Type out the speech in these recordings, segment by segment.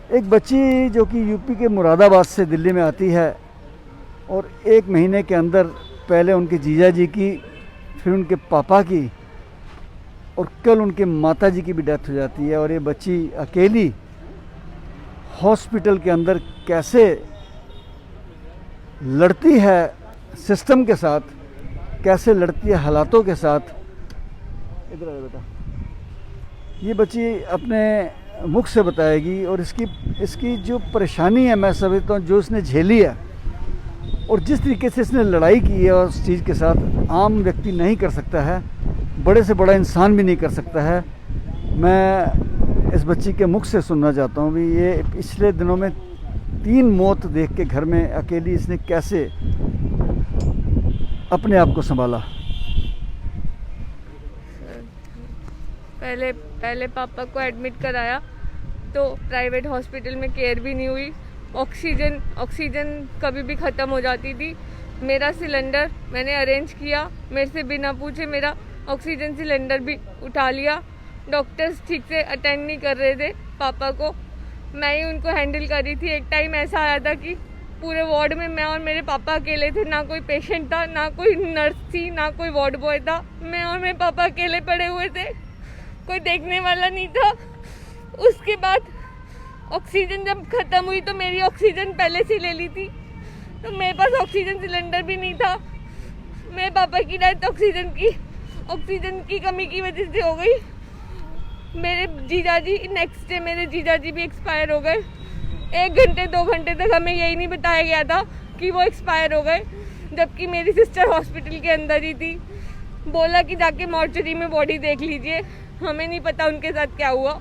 एक बच्ची जो कि यूपी के मुरादाबाद से दिल्ली में आती है और 1 महीने के अंदर पहले उनके जीजा जी की, फिर उनके पापा की और कल उनके माता जी की भी डेथ हो जाती है। और ये बच्ची अकेली हॉस्पिटल के अंदर कैसे लड़ती है सिस्टम के साथ, कैसे लड़ती है हालातों के साथ। इधर आ बेटा। ये बच्ची अपने मुख से बताएगी और इसकी जो परेशानी है, मैं समझता हूँ जो इसने झेली है और जिस तरीके से इसने लड़ाई की है और उस चीज़ के साथ आम व्यक्ति नहीं कर सकता है, बड़े से बड़ा इंसान भी नहीं कर सकता है। मैं इस बच्ची के मुख से सुनना चाहता हूँ भी ये पिछले दिनों में 3 मौत देख के घर में अकेली इसने कैसे अपने आप को संभाला। पहले पापा को एडमिट कराया तो प्राइवेट हॉस्पिटल में केयर भी नहीं हुई। ऑक्सीजन कभी भी ख़त्म हो जाती थी। मेरा सिलेंडर मैंने अरेंज किया, मेरे से बिना पूछे मेरा ऑक्सीजन सिलेंडर भी उठा लिया। डॉक्टर्स ठीक से अटेंड नहीं कर रहे थे पापा को, मैं ही उनको हैंडल कर रही थी। एक टाइम ऐसा आया था कि पूरे वार्ड में मैं और मेरे पापा अकेले थे, ना कोई पेशेंट था, ना कोई नर्स थी, ना कोई वार्ड बॉय था। मैं और मेरे पापा अकेले पड़े हुए थे, कोई देखने वाला नहीं था। उसके बाद ऑक्सीजन जब ख़त्म हुई तो मेरी ऑक्सीजन पहले से ले ली थी, तो मेरे पास ऑक्सीजन सिलेंडर भी नहीं था। मेरे पापा की डेथ ऑक्सीजन की कमी की वजह से हो गई। मेरे जीजाजी नेक्स्ट डे मेरे जीजाजी भी एक्सपायर हो गए। 1 घंटे 2 घंटे तक हमें यही नहीं बताया गया था कि वो एक्सपायर हो गए, जबकि मेरी सिस्टर हॉस्पिटल के अंदर ही थी। बोला कि जाके मॉर्चरी में बॉडी देख लीजिए। हमें नहीं पता उनके साथ क्या हुआ,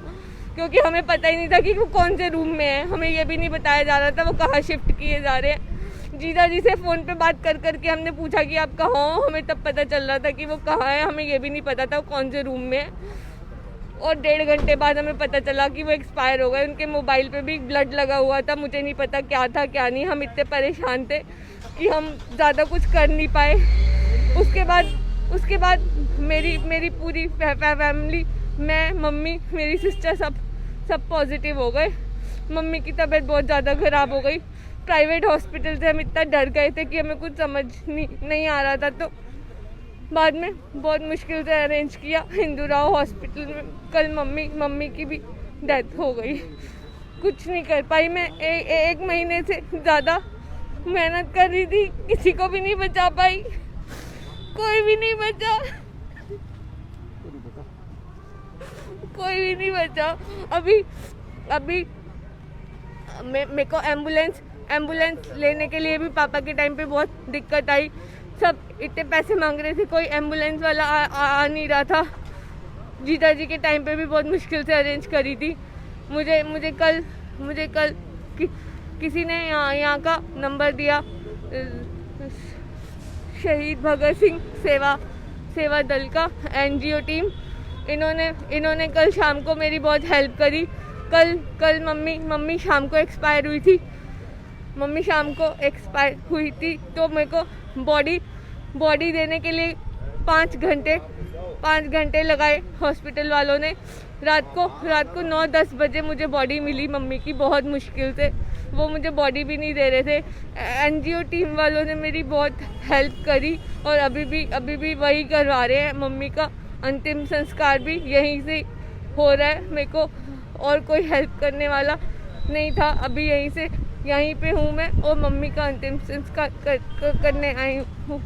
क्योंकि हमें पता ही नहीं था कि वो कौन से रूम में है। हमें ये भी नहीं बताया जा रहा था वो कहाँ शिफ्ट किए जा रहे हैं। जीजा जी से फ़ोन पे बात कर करके हमने पूछा कि आप कहाँ हो, हमें तब पता चल रहा था कि वो कहाँ है। हमें ये भी नहीं पता था वो कौन से रूम में है। और 1.5 घंटे बाद हमें पता चला कि वो एक्सपायर हो गए। उनके मोबाइल पे भी ब्लड लगा हुआ था। मुझे नहीं पता क्या था क्या नहीं। हम इतने परेशान थे कि हम ज़्यादा कुछ कर नहीं पाए। उसके बाद मेरी पूरी फैमिली, मैं, मम्मी, मेरी सिस्टर सब पॉजिटिव हो गए। मम्मी की तबीयत बहुत ज़्यादा ख़राब हो गई। प्राइवेट हॉस्पिटल से हम इतना डर गए थे कि हमें कुछ समझ नहीं आ रहा था। तो बाद में बहुत मुश्किल से अरेंज किया हिंदूराव हॉस्पिटल में। कल मम्मी की भी डेथ हो गई। कुछ नहीं कर पाई मैं। 1 महीने से ज़्यादा मेहनत कर रही थी, किसी को भी नहीं बचा पाई, कोई भी नहीं बचा, कोई भी नहीं बचा। अभी मेरे को एम्बुलेंस लेने के लिए भी पापा के टाइम पे बहुत दिक्कत आई। सब इतने पैसे मांग रहे थे, कोई एम्बुलेंस वाला आ नहीं रहा था। जीजा जी के टाइम पे भी बहुत मुश्किल से अरेंज करी थी। मुझे कल किसी ने यहाँ का नंबर दिया, शहीद भगत सिंह सेवा दल का NGO टीम। इन्होंने कल शाम को मेरी बहुत हेल्प करी। कल मम्मी शाम को एक्सपायर हुई थी। तो मेरे को बॉडी देने के लिए 5 घंटे लगाए हॉस्पिटल वालों ने। रात को 9-10 बजे मुझे बॉडी मिली मम्मी की, बहुत मुश्किल से। वो मुझे बॉडी भी नहीं दे रहे थे। NGO टीम वालों ने मेरी बहुत हेल्प करी और अभी भी वही करवा रहे हैं। मम्मी का अंतिम संस्कार भी यहीं से हो रहा है। मेरे को और कोई हेल्प करने वाला नहीं था। अभी यहीं पे हूँ मैं और मम्मी का अंतिम संस्कार करने आई हूँ।